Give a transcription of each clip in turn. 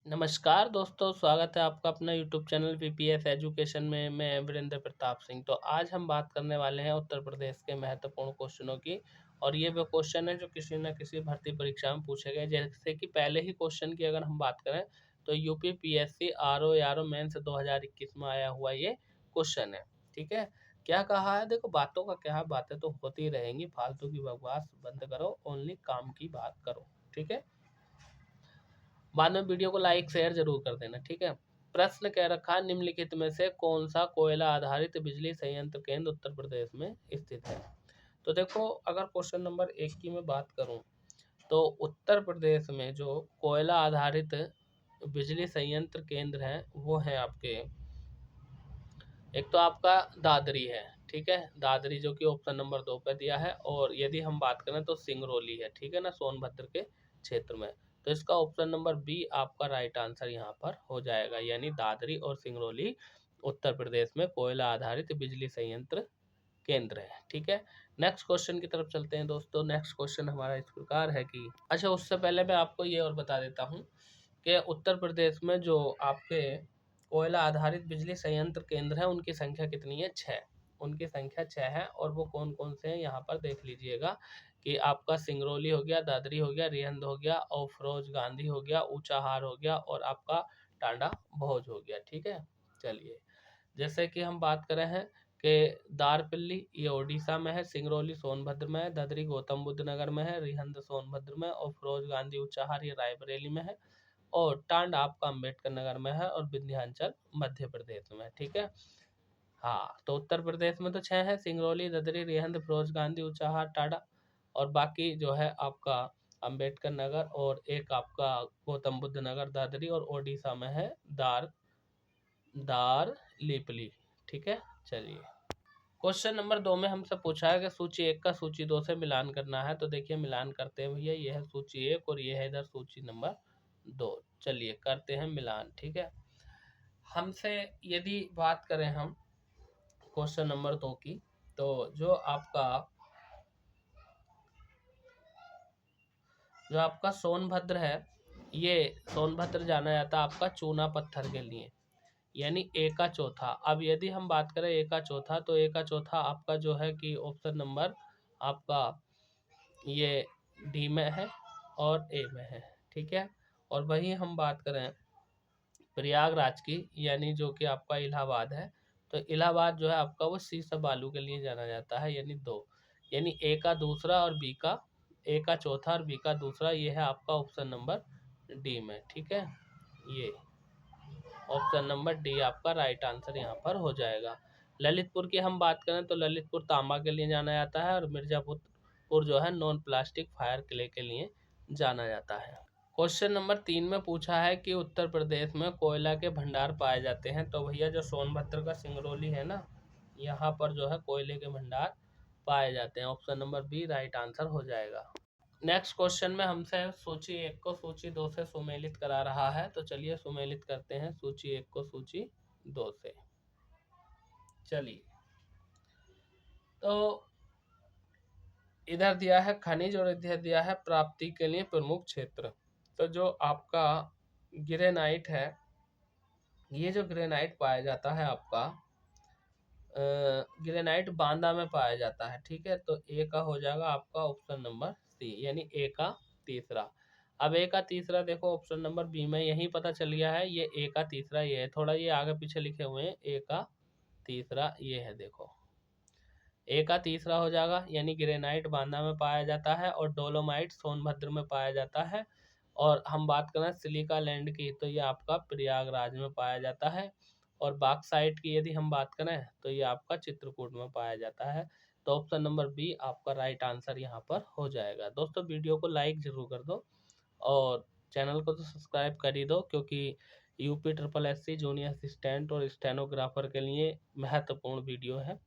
नमस्कार दोस्तों, स्वागत है आपका अपना यूट्यूब चैनल वीपीएस एजुकेशन में। मैं वीरेंद्र प्रताप सिंह। तो आज हम बात करने वाले हैं उत्तर प्रदेश के महत्वपूर्ण क्वेश्चनों की। और ये वो क्वेश्चन है जो किसी न किसी भर्ती परीक्षा में पूछे गए। जैसे कि पहले ही क्वेश्चन की अगर हम बात करें तो UP PSC RO RO mains 2021 में आया हुआ ये क्वेश्चन है। ठीक है, क्या कहा है? देखो, बातों का क्या है, बातें तो होती रहेंगी, फालतू की बकवास बंद करो, ओनली काम की बात करो। ठीक है, बाद में वीडियो को लाइक शेयर जरूर कर देना। ठीक है, प्रश्न कह रखा है, निम्नलिखित में से कौन सा कोयला आधारित बिजली संयंत्र केंद्र उत्तर प्रदेश में स्थित है? तो देखो, अगर क्वेश्चन नंबर 1 की मैं बात करूं तो उत्तर प्रदेश में जो कोयला आधारित बिजली संयंत्र केंद्र है वो है आपके, एक तो आपका दादरी है। ठीक है, दादरी जो कि ऑप्शन नंबर 2 पे दिया है। और यदि हम बात करें तो सिंगरौली है। ठीक है ना, सोनभद्र के क्षेत्र में। तो इसका ऑप्शन नंबर बी आपका राइट आंसर यहाँ पर हो जाएगा, यानी दादरी और सिंगरौली उत्तर प्रदेश में कोयला आधारित बिजली संयंत्र केंद्र है। ठीक है, नेक्स्ट क्वेश्चन की तरफ चलते हैं दोस्तों। नेक्स्ट क्वेश्चन हमारा इस प्रकार है कि, अच्छा, उससे पहले मैं आपको ये और बता देता हूँ कि उत्तर प्रदेश में जो आपके कोयला आधारित बिजली संयंत्र केंद्र है उनकी संख्या कितनी है? 6। उनकी संख्या 6 है। और वो कौन कौन से हैं यहाँ पर देख लीजिएगा कि आपका सिंगरौली हो गया, दादरी हो गया, रिहंद हो गया, और फिरोज गांधी हो गया, ऊंचाहार हो गया, और आपका टांडा भोज हो गया। ठीक है, चलिए, जैसे कि हम बात करें हैं कि दारपिल्ली ये उड़ीसा में है, सिंगरौली सोनभद्र में है, दादरी गौतम बुद्ध नगर में है, रिहंद सोनभद्र में, और फिरोज गांधी ऊंचाहार ये रायबरेली में है, और टांड आपका अम्बेडकर नगर में है, और विंध्याचल मध्य प्रदेश में। ठीक है, हाँ, तो उत्तर प्रदेश में तो 6 है, सिंगरौली, ददरी, रिहंद, फिरोज गांधी, ऊंचाहार, टांडा, और बाकी जो है आपका अम्बेडकर नगर, और एक आपका गौतम बुद्ध नगर, दादरी, और ओडिशा में है दार लिपली। ठीक है, चलिए, क्वेश्चन नंबर 2 में हमसे पूछा है कि सूची 1 का सूची 2 से मिलान करना है। तो देखिए, मिलान करते हैं भैया। ये है सूची 1 और ये है इधर सूची नंबर 2। चलिए, करते हैं मिलान। ठीक है, हमसे यदि बात करें हम क्वेश्चन नंबर 2 की, तो जो आपका सोनभद्र है, ये सोनभद्र जाना जाता है आपका चूना पत्थर के लिए, यानी ए का चौथा। अब यदि हम बात करें ए का चौथा, तो ए का चौथा आपका जो है कि ऑप्शन नंबर आपका ये डी में है और ए में है। ठीक है, और वहीं हम बात करें प्रयागराज की, यानी जो कि आपका इलाहाबाद है, तो इलाहाबाद जो है आपका वो सीसा बालू के लिए जाना जाता है, यानी 2। यानी ए का दूसरा और बी का, ए का चौथा और बी का दूसरा, ये है आपका ऑप्शन नंबर डी में। ठीक है, ये ऑप्शन नंबर डी आपका राइट आंसर यहाँ पर हो जाएगा। ललितपुर की हम बात करें तो ललितपुर तांबा के लिए जाना जाता है, और मिर्जापुर जो है नॉन प्लास्टिक फायर क्ले के लिए जाना जाता है। क्वेश्चन नंबर 3 में पूछा है कि उत्तर प्रदेश में कोयला के भंडार पाए जाते हैं। तो भैया, जो सोनभद्र का सिंगरौली है ना, यहाँ पर जो है कोयले के भंडार पाए जाते हैं। Option number B right answer हो जाएगा। नेक्स्ट क्वेश्चन में हमसे सूची 1 को सूची 2 से सुमेलित करा रहा है। तो चलिए, सुमेलित करते हैं सूची 1 को सूची 2 से। चलिए, तो इधर दिया है खनिज और इधर दिया है प्राप्ति के लिए प्रमुख क्षेत्र। तो जो आपका ग्रेनाइट है, ये जो ग्रेनाइट पाया जाता है आपका, ग्रेनाइट बांदा में पाया जाता है। ठीक है, तो ए का हो जाएगा आपका ऑप्शन नंबर सी, यानी ए का तीसरा। अब ए का तीसरा देखो, ऑप्शन नंबर बी में यही पता चल गया है, ये ए का तीसरा ये है। थोड़ा ये आगे पीछे लिखे हुए हैं, ए का तीसरा ये है, देखो ए का तीसरा हो जाएगा, यानी ग्रेनाइट बांदा में पाया जाता है, और डोलोमाइट सोनभद्र में पाया जाता है। और हम बात करें सिलिका लैंड की, तो ये आपका प्रयागराज में पाया जाता है। और बॉक्साइट की यदि हम बात करें तो ये आपका चित्रकूट में पाया जाता है। तो ऑप्शन नंबर बी आपका राइट आंसर यहाँ पर हो जाएगा। दोस्तों, वीडियो को लाइक जरूर कर दो, और चैनल को तो सब्सक्राइब कर ही दो, क्योंकि UP triple SC junior assistant और स्टेनोग्राफर के लिए महत्वपूर्ण वीडियो है।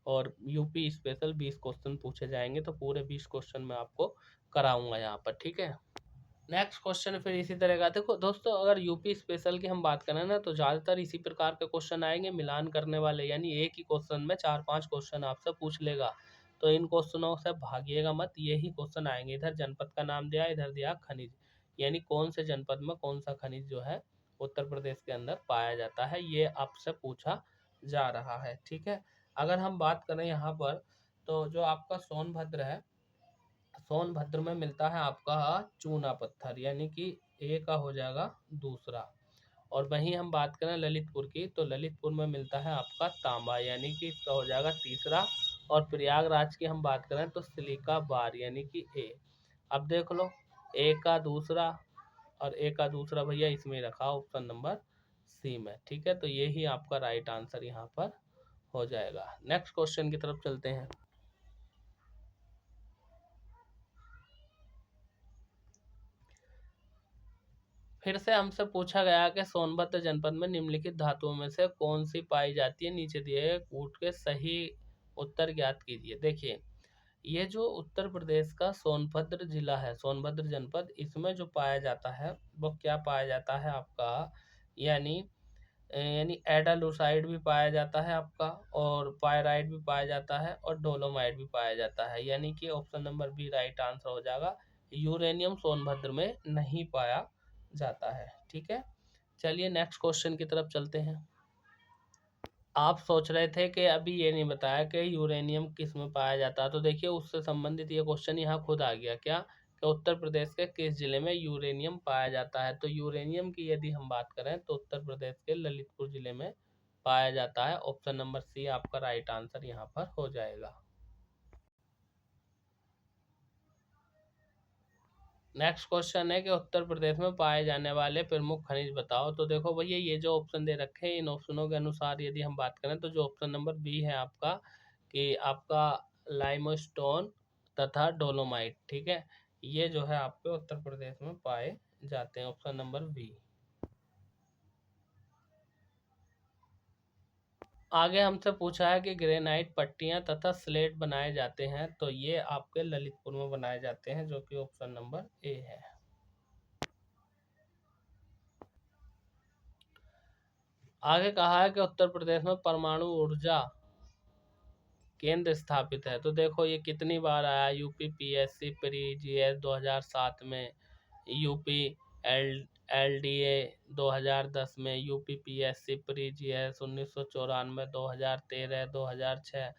और यूपी स्पेशल 20 क्वेश्चन पूछे जाएंगे, तो पूरे 20 क्वेश्चन मैं आपको कराऊंगा यहाँ पर। ठीक है, नेक्स्ट क्वेश्चन फिर इसी तरह का। देखो दोस्तों, अगर यूपी स्पेशल की हम बात करें ना, तो ज़्यादातर इसी प्रकार के क्वेश्चन आएंगे, मिलान करने वाले, यानी एक ही क्वेश्चन में 4-5 क्वेश्चन आपसे पूछ लेगा। तो इन क्वेश्चनों से भागिएगा मत, यही क्वेश्चन आएंगे। इधर जनपद का नाम दिया, इधर दिया खनिज, यानी कौन से जनपद में कौन सा खनिज जो है उत्तर प्रदेश के अंदर पाया जाता है, ये आपसे पूछा जा रहा है। ठीक है, अगर हम बात करें यहाँ पर, तो जो आपका सोनभद्र है, सोनभद्र में मिलता है आपका चूना पत्थर, यानी कि ए का हो जाएगा दूसरा। और वहीं हम बात करें ललितपुर की, तो ललितपुर में मिलता है आपका तांबा, यानी कि इसका हो जाएगा तीसरा। और प्रयागराज की हम बात करें तो सिलिका बार, यानी कि ए। अब देख लो, ए का दूसरा और ए का दूसरा भैया इसमें रखा ऑप्शन नंबर सी में। ठीक है, तो ये ही आपका राइट आंसर यहाँ पर हो जाएगा। नेक्स्ट क्वेश्चन की तरफ चलते हैं। फिर से हमसे पूछा गया कि सोनभद्र जनपद में निम्नलिखित धातुओं में से कौन सी पाई जाती है, नीचे दिए गए कूट के सही उत्तर ज्ञात कीजिए। देखिए, ये जो उत्तर प्रदेश का सोनभद्र जिला है, सोनभद्र जनपद, इसमें जो पाया जाता है वो क्या पाया जाता है आपका, यानी यानी एडालूसाइड भी पाया जाता है आपका, और पायराइट भी पाया जाता है, और डोलोमाइट भी पाया जाता है, यानी कि option number B right answer हो जाएगा। यूरेनियम सोनभद्र में नहीं पाया जाता है। ठीक है, चलिए नेक्स्ट क्वेश्चन की तरफ चलते हैं। आप सोच रहे थे कि अभी ये नहीं बताया कि यूरेनियम किस में पाया जाता है, तो देखिए उससे संबंधित ये क्वेश्चन यहाँ खुद आ गया क्या, कि उत्तर प्रदेश के किस जिले में यूरेनियम पाया जाता है। तो यूरेनियम की यदि हम बात करें तो उत्तर प्रदेश के ललितपुर जिले में पाया जाता है। ऑप्शन नंबर सी आपका राइट आंसर यहाँ पर हो जाएगा। नेक्स्ट क्वेश्चन है कि उत्तर प्रदेश में पाए जाने वाले प्रमुख खनिज बताओ। तो देखो भैया, ये जो ऑप्शन दे रखे हैं, इन ऑप्शनों के अनुसार यदि हम बात करें तो जो ऑप्शन नंबर बी है आपका, कि आपका लाइमस्टोन तथा डोलोमाइट, ठीक है, ये जो है आपके उत्तर प्रदेश में पाए जाते हैं। Option number B. आगे हमसे पूछा है कि ग्रेनाइट पट्टियां तथा स्लेट बनाए जाते हैं, तो ये आपके ललितपुर में बनाए जाते हैं, जो कि ऑप्शन नंबर ए है। आगे कहा है कि उत्तर प्रदेश में परमाणु ऊर्जा केंद्र स्थापित है। तो देखो ये कितनी बार आया, यूपी पीएससी प्री जीएस 2007 में, यूपी एलडीए 2010 में, यूपी पीएससी प्री जीएस 1994, 2013, 2006,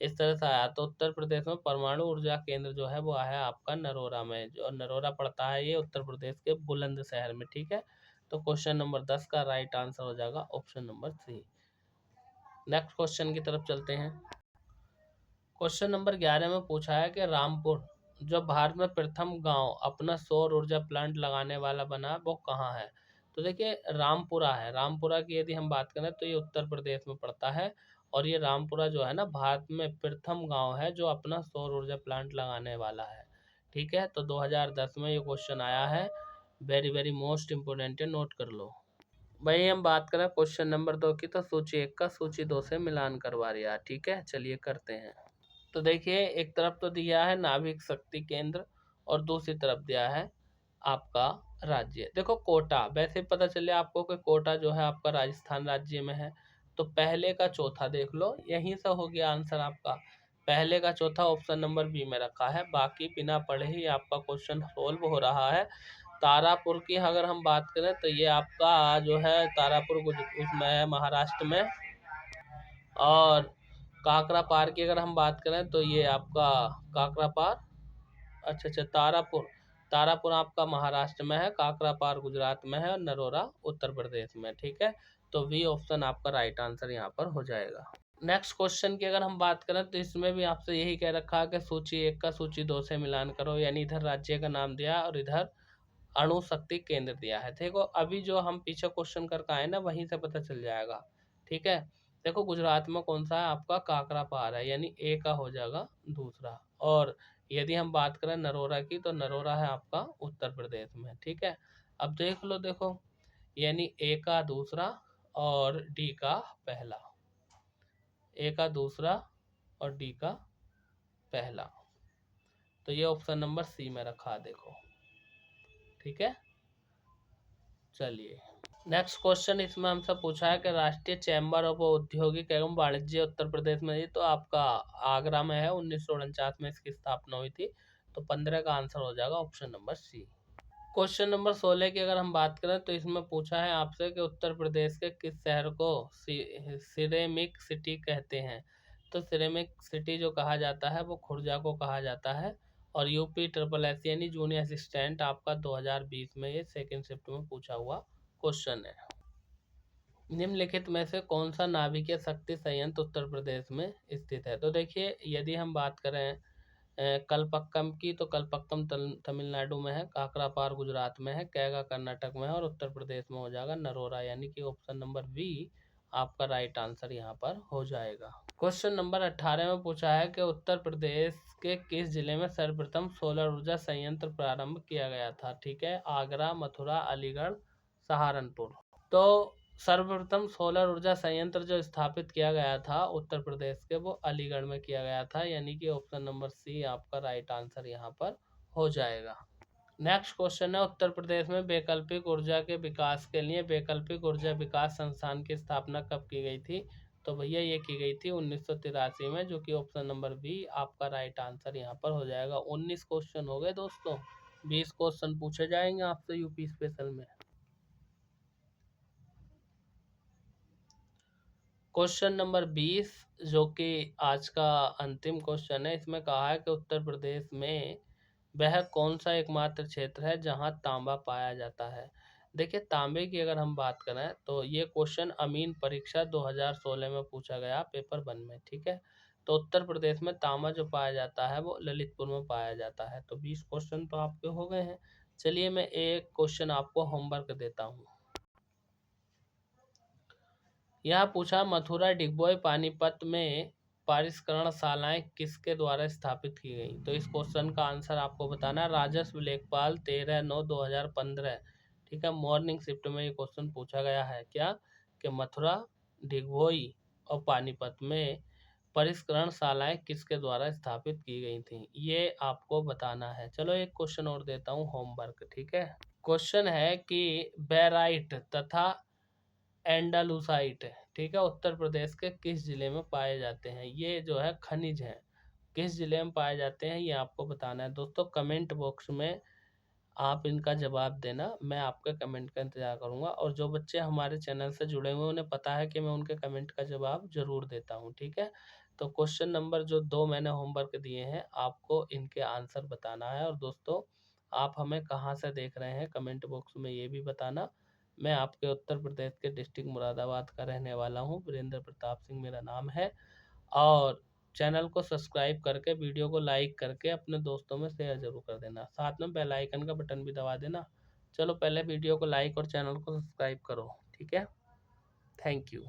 इस तरह से आया। तो उत्तर प्रदेश में परमाणु ऊर्जा केंद्र जो है वो आया आपका नरोरा में, जो नरोरा पड़ता है ये उत्तर प्रदेश के बुलंदशहर में। ठीक है, तो क्वेश्चन नंबर 10 का राइट आंसर हो जाएगा option number C. Next question की तरफ चलते हैं। क्वेश्चन नंबर 11 में पूछा है कि रामपुर जो भारत में प्रथम गांव अपना सौर ऊर्जा प्लांट लगाने वाला बना, वो कहाँ है। तो देखिए रामपुरा है, रामपुरा की यदि हम बात करें तो ये उत्तर प्रदेश में पड़ता है। और ये रामपुरा जो है ना, भारत में प्रथम गांव है जो अपना सौर ऊर्जा प्लांट लगाने वाला है। ठीक है, तो 2010 में ये क्वेश्चन आया है, वेरी वेरी मोस्ट इम्पोर्टेंट है, नोट कर लो। भाई हम बात करें क्वेश्चन नंबर 2 की, तो सूची 1 का सूची 2 से मिलान करवा रहा। ठीक है, चलिए करते हैं। तो देखिए एक तरफ तो दिया है नाभिक शक्ति केंद्र, और दूसरी तरफ दिया है आपका राज्य। देखो कोटा, वैसे पता चले आपको कि कोटा जो है आपका राजस्थान राज्य में है। तो पहले का चौथा देख लो, यहीं से हो गया आंसर आपका। पहले का चौथा ऑप्शन नंबर बी में रखा है, बाकी बिना पढ़े ही आपका क्वेश्चन सोल्व हो रहा है। तारापुर की अगर हम बात करें तो ये आपका जो है तारापुर उसमें है महाराष्ट्र में। और काकरा पार की अगर हम बात करें तो ये आपका काकरा पार, अच्छा अच्छा, तारापुर, तारापुर आपका महाराष्ट्र में है, काकरा पार गुजरात में है, और नरोरा उत्तर प्रदेश में। ठीक है, तो बी ऑप्शन आपका राइट आंसर यहाँ पर हो जाएगा। नेक्स्ट क्वेश्चन की अगर हम बात करें तो इसमें भी आपसे यही कह रखा है कि सूची 1 का सूची 2 से मिलान करो, यानी इधर राज्य का नाम दिया और इधर अणु शक्ति केंद्र दिया है। देखो अभी जो हम पीछे क्वेश्चन करके आए ना, वहीं से पता चल जाएगा। ठीक है, देखो गुजरात में कौन सा है आपका, काकरा पार है, यानी ए का हो जाएगा दूसरा। और यदि हम बात करें नरोरा की, तो नरोरा है आपका उत्तर प्रदेश में। ठीक है, अब देख लो, देखो यानी ए का दूसरा और डी का पहला, ए का दूसरा और डी का पहला, तो ये ऑप्शन नंबर सी में रखा, देखो। ठीक है, चलिए नेक्स्ट क्वेश्चन इसमें हमसे पूछा है कि राष्ट्रीय चैम्बर ऑफ औद्योगिक एवं वाणिज्य उत्तर प्रदेश में, ये तो आपका आगरा में है, 1949 में इसकी स्थापना हुई थी। तो 15 का आंसर हो जाएगा option number C. Question number 16 की अगर हम बात करें तो इसमें पूछा है आपसे कि उत्तर प्रदेश के किस शहर को सिरेमिक सिटी कहते हैं। तो सिरेमिक सिटी जो कहा जाता है वो खुर्जा को कहा जाता है। और यूपी ट्रिपल एस यानी जूनियर असिस्टेंट आपका 2020 में ये सेकंड शिफ्ट में पूछा हुआ क्वेश्चन है। निम्नलिखित में से कौन सा नाभिकीय शक्ति संयंत्र उत्तर प्रदेश में स्थित है। तो देखिए, यदि हम बात करें कलपक्कम की, तो कलपक्कम तमिलनाडु में है, काकरापार गुजरात में है, कैगा कर्नाटक में है और उत्तर प्रदेश में हो जाएगा नरोरा, यानी कि ऑप्शन नंबर बी आपका राइट आंसर यहाँ पर हो जाएगा। क्वेश्चन नंबर 18 में पूछा है कि उत्तर प्रदेश के किस जिले में सर्वप्रथम सोलर ऊर्जा संयंत्र प्रारंभ किया गया था। ठीक है, आगरा, मथुरा, अलीगढ़, सहारनपुर। तो सर्वप्रथम सोलर ऊर्जा संयंत्र जो स्थापित किया गया था उत्तर प्रदेश के, वो अलीगढ़ में किया गया था, यानी कि ऑप्शन नंबर सी आपका राइट आंसर यहाँ पर हो जाएगा। नेक्स्ट क्वेश्चन है, उत्तर प्रदेश में वैकल्पिक ऊर्जा के विकास के लिए वैकल्पिक ऊर्जा विकास संस्थान की स्थापना कब की गई थी। तो भैया ये की गई थी 1983 में, जो कि ऑप्शन नंबर बी आपका राइट आंसर यहाँ पर हो जाएगा। 19 क्वेश्चन हो गए दोस्तों, 20 क्वेश्चन पूछे जाएंगे आपसे यूपी स्पेशल में। क्वेश्चन नंबर 20 जो कि आज का अंतिम क्वेश्चन है, इसमें कहा है कि उत्तर प्रदेश में वह कौन सा एकमात्र क्षेत्र है जहां तांबा पाया जाता है। देखिए, तांबे की अगर हम बात करें तो ये क्वेश्चन अमीन परीक्षा 2016 में पूछा गया पेपर 1 में। ठीक है, तो उत्तर प्रदेश में तांबा जो पाया जाता है वो ललितपुर में पाया जाता है। तो 20 क्वेश्चन तो आपके हो गए हैं। चलिए मैं एक क्वेश्चन आपको होमवर्क देता हूँ। यह पूछा, मथुरा, डिगबोय, पानीपत में परिष्करणशालाएं किसके द्वारा स्थापित की गई। तो इस क्वेश्चन का आंसर आपको बताना है। राजस्व लेखपाल 13/9/2015। ठीक है, मॉर्निंग शिफ्ट में ये क्वेश्चन पूछा गया है क्या, कि मथुरा, डिगबोई और पानीपत में परिष्करणशालाएं किसके द्वारा स्थापित की गई थी, ये आपको बताना है। चलो एक क्वेश्चन और देता हूँ होमवर्क। ठीक है, क्वेश्चन है कि बेराइट तथा एंडालुसाइट, ठीक है, उत्तर प्रदेश के किस जिले में पाए जाते हैं। ये जो है खनिज है, किस जिले में पाए जाते हैं ये आपको बताना है। दोस्तों कमेंट बॉक्स में आप इनका जवाब देना, मैं आपके कमेंट का इंतजार करूंगा। और जो बच्चे हमारे चैनल से जुड़े हुए हैं उन्हें पता है कि मैं उनके कमेंट का जवाब जरूर देता हूं। ठीक है, तो क्वेश्चन नंबर जो 2 मैंने होमवर्क दिए हैं आपको इनके आंसर बताना है। और दोस्तों आप हमें कहाँ से देख रहे हैं कमेंट बॉक्स में ये भी बताना। मैं आपके उत्तर प्रदेश के डिस्ट्रिक्ट मुरादाबाद का रहने वाला हूँ, वीरेंद्र प्रताप सिंह मेरा नाम है। और चैनल को सब्सक्राइब करके वीडियो को लाइक करके अपने दोस्तों में शेयर जरूर कर देना, साथ में बेल आइकन का बटन भी दबा देना। चलो पहले वीडियो को लाइक और चैनल को सब्सक्राइब करो। ठीक है, थैंक यू।